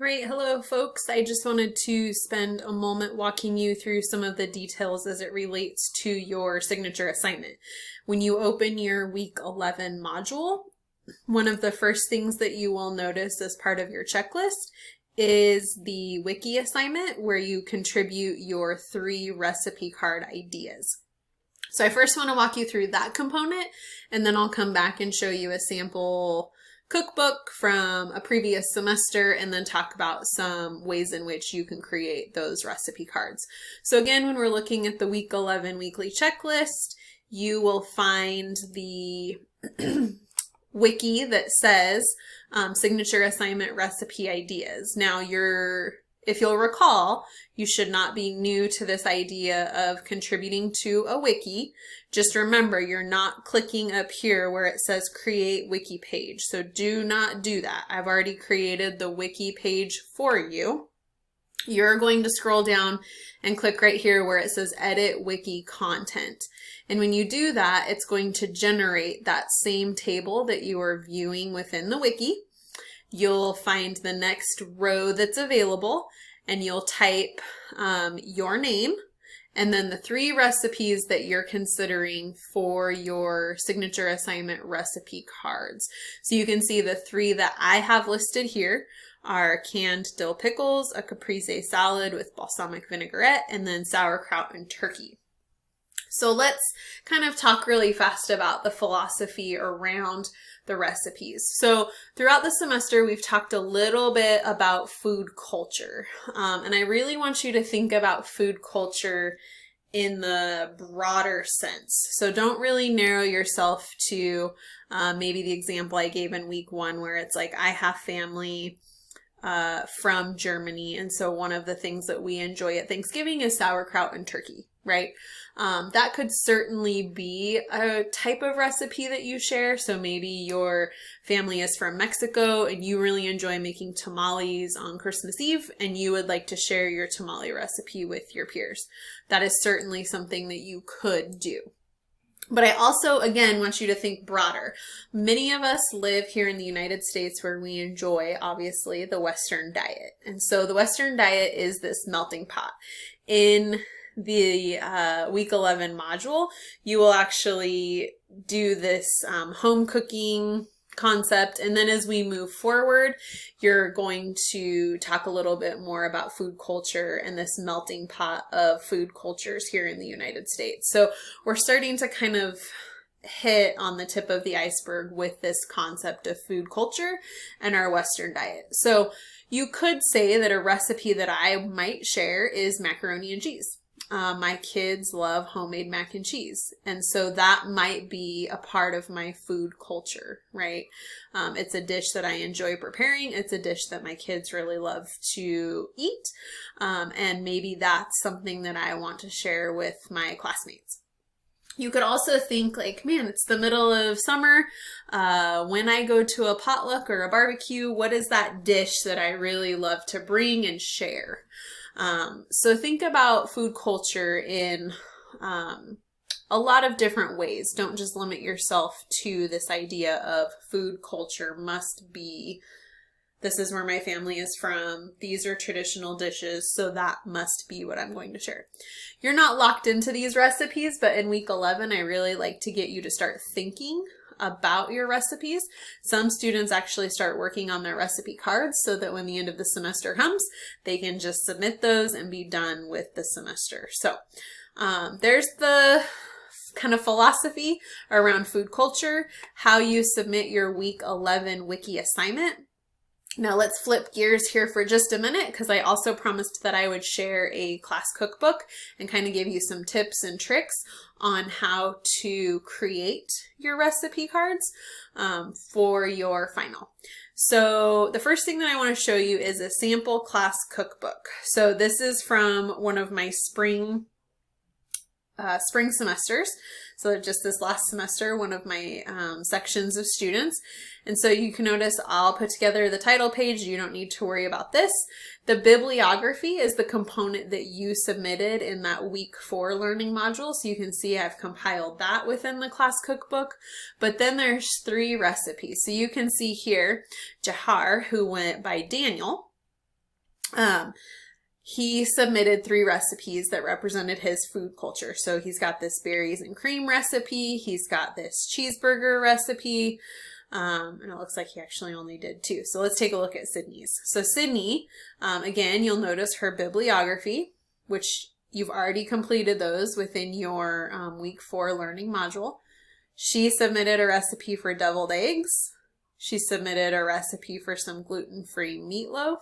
All right, hello folks. I just wanted to spend a moment walking you through some of the details as it relates to your signature assignment. When you open your week 11 module, one of the first things that you will notice as part of your checklist is the Wiki assignment where you contribute your 3 recipe card ideas. So I first want to walk you through that component, and then I'll come back and show you a sample cookbook from a previous semester and then talk about some ways in which you can create those recipe cards. So again, when we're looking at the week 11 weekly checklist, you will find the wiki that says signature assignment recipe ideas. Now if you'll recall, you should not be new to this idea of contributing to a wiki. Just remember, you're not clicking up here where it says create wiki page. So do not do that. I've already created the wiki page for you. You're going to scroll down and click right here where it says edit wiki content. And when you do that, it's going to generate that same table that you are viewing within the wiki. You'll find the next row that's available and you'll type your name and then the 3 recipes that you're considering for your signature assignment recipe cards. So you can see the 3 that I have listed here are canned dill pickles, a caprese salad with balsamic vinaigrette, and then sauerkraut and turkey. So let's kind of talk really fast about the philosophy around the recipes. So throughout the semester, we've talked a little bit about food culture. And I really want you to think about food culture in the broader sense. So don't really narrow yourself to maybe the example I gave in week 1 where it's like, I have family from Germany. And so one of the things that we enjoy at Thanksgiving is sauerkraut and turkey, right? That could certainly be a type of recipe that you share. So maybe your family is from Mexico and you really enjoy making tamales on Christmas Eve and you would like to share your tamale recipe with your peers. That is certainly something that you could do. But I also, again, want you to think broader. Many of us live here in the United States where we enjoy, obviously, the Western diet. And so the Western diet is this melting pot. In the week 11 module, you will actually do this home cooking concept. And then as we move forward, you're going to talk a little bit more about food culture and this melting pot of food cultures here in the United States. So we're starting to kind of hit on the tip of the iceberg with this concept of food culture and our Western diet. So you could say that a recipe that I might share is macaroni and cheese. My kids love homemade mac and cheese. And so that might be a part of my food culture, right? It's a dish that I enjoy preparing. It's a dish that my kids really love to eat. And maybe that's something that I want to share with my classmates. You could also think like, man, it's the middle of summer. When I go to a potluck or a barbecue, what is that dish that I really love to bring and share? So think about food culture in a lot of different ways. Don't just limit yourself to this idea of food culture must be, this is where my family is from, these are traditional dishes, so that must be what I'm going to share. You're not locked into these recipes, but in week 11, I really like to get you to start thinking about your recipes. Some students actually start working on their recipe cards so that when the end of the semester comes, they can just submit those and be done with the semester. So there's the kind of philosophy around food culture, how you submit your week 11 wiki assignment. Now let's flip gears here for just a minute because I also promised that I would share a class cookbook and kind of give you some tips and tricks on how to create your recipe cards for your final. So the first thing that I want to show you is a sample class cookbook. So this is from one of my spring semesters. So just this last semester, one of my sections of students. And so you can notice I'll put together the title page. You don't need to worry about this. The bibliography is the component that you submitted in that week 4 learning module. So you can see I've compiled that within the class cookbook. But then there's 3 recipes. So you can see here, Jahar, who went by Daniel, He submitted 3 recipes that represented his food culture. So he's got this berries and cream recipe. He's got this cheeseburger recipe. And it looks like he actually only did 2. So let's take a look at Sydney's. So Sydney, again, you'll notice her bibliography, which you've already completed those within your week 4 learning module. She submitted a recipe for deviled eggs. She submitted a recipe for some gluten-free meatloaf.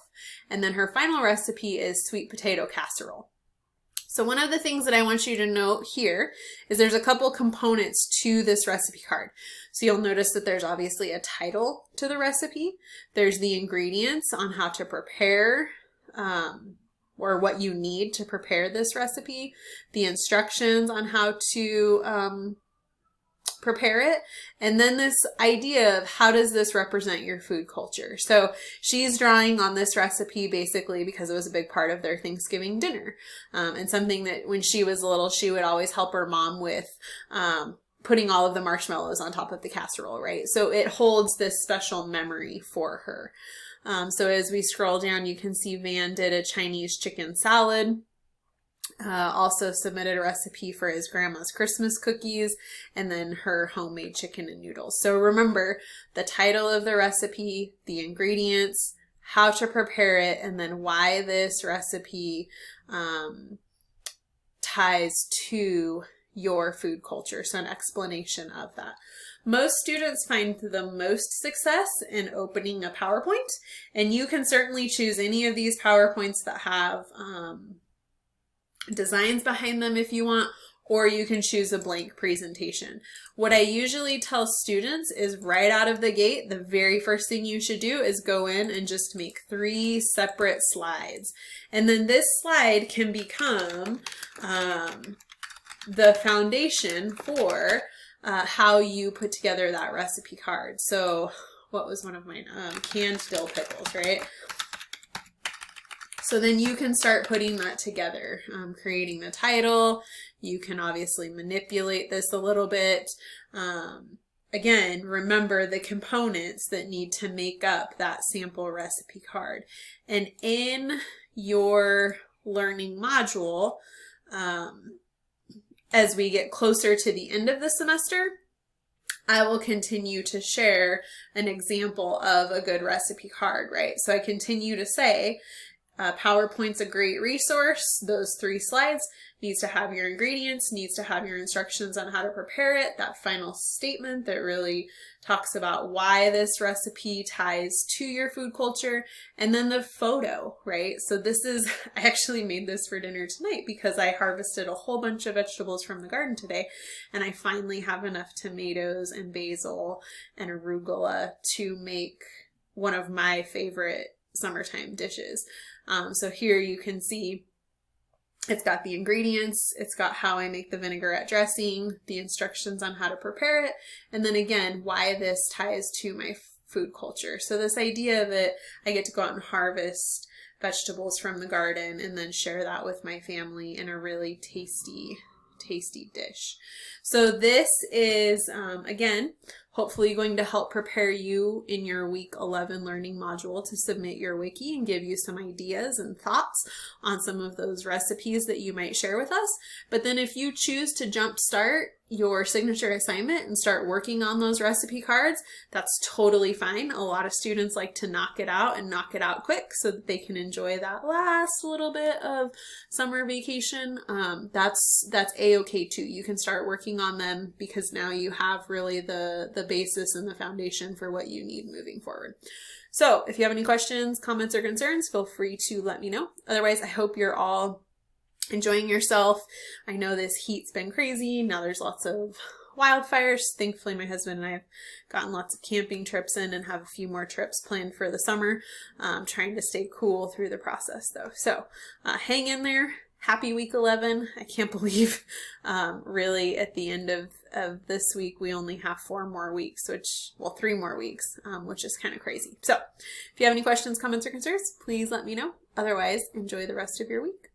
And then her final recipe is sweet potato casserole. So one of the things that I want you to note here is there's a couple components to this recipe card. So you'll notice that there's obviously a title to the recipe. There's the ingredients on how to prepare, or what you need to prepare this recipe, the instructions on how to prepare it, and then this idea of how does this represent your food culture. So she's drawing on this recipe basically because it was a big part of their Thanksgiving dinner, and something that when she was little she would always help her mom with putting all of the marshmallows on top of the casserole, right? So it holds this special memory for her. So as we scroll down, you can see Van did a Chinese chicken salad. Also submitted a recipe for his grandma's Christmas cookies, and then her homemade chicken and noodles. So remember the title of the recipe, the ingredients, how to prepare it, and then why this recipe ties to your food culture. So an explanation of that. Most students find the most success in opening a PowerPoint, and you can certainly choose any of these PowerPoints that have designs behind them if you want, or you can choose a blank presentation. What I usually tell students is right out of the gate, the very first thing you should do is go in and just make 3 separate slides. And then this slide can become the foundation for how you put together that recipe card. So what was one of mine? Canned dill pickles, right? So then you can start putting that together, creating the title. You can obviously manipulate this a little bit. Again, remember the components that need to make up that sample recipe card. And in your learning module, as we get closer to the end of the semester, I will continue to share an example of a good recipe card, right? So I continue to say, PowerPoint's a great resource. Those 3 slides needs to have your ingredients, needs to have your instructions on how to prepare it, that final statement that really talks about why this recipe ties to your food culture, and then the photo, right? So this is, I actually made this for dinner tonight because I harvested a whole bunch of vegetables from the garden today, and I finally have enough tomatoes and basil and arugula to make one of my favorite summertime dishes. So here you can see it's got the ingredients, it's got how I make the vinaigrette dressing, the instructions on how to prepare it, and then again, why this ties to my food culture. So this idea that I get to go out and harvest vegetables from the garden and then share that with my family in a really tasty dish. So this is, again, hopefully going to help prepare you in your week 11 learning module to submit your wiki and give you some ideas and thoughts on some of those recipes that you might share with us. But then if you choose to jumpstart your signature assignment and start working on those recipe cards, that's totally fine. A lot of students like to knock it out and knock it out quick so that they can enjoy that last little bit of summer vacation. That's a-okay too. You can start working on them because now you have really the basis and the foundation for what you need moving forward. So if you have any questions, comments, or concerns, feel free to let me know. Otherwise, I hope you're all enjoying yourself. I know this heat's been crazy. Now there's lots of wildfires. Thankfully, my husband and I have gotten lots of camping trips in and have a few more trips planned for the summer. Trying to stay cool through the process though. So hang in there. Happy week 11. I can't believe really at the end of this week we only have 4 more weeks, 3 more weeks, which is kind of crazy. So if you have any questions, comments, or concerns, please let me know. Otherwise, enjoy the rest of your week.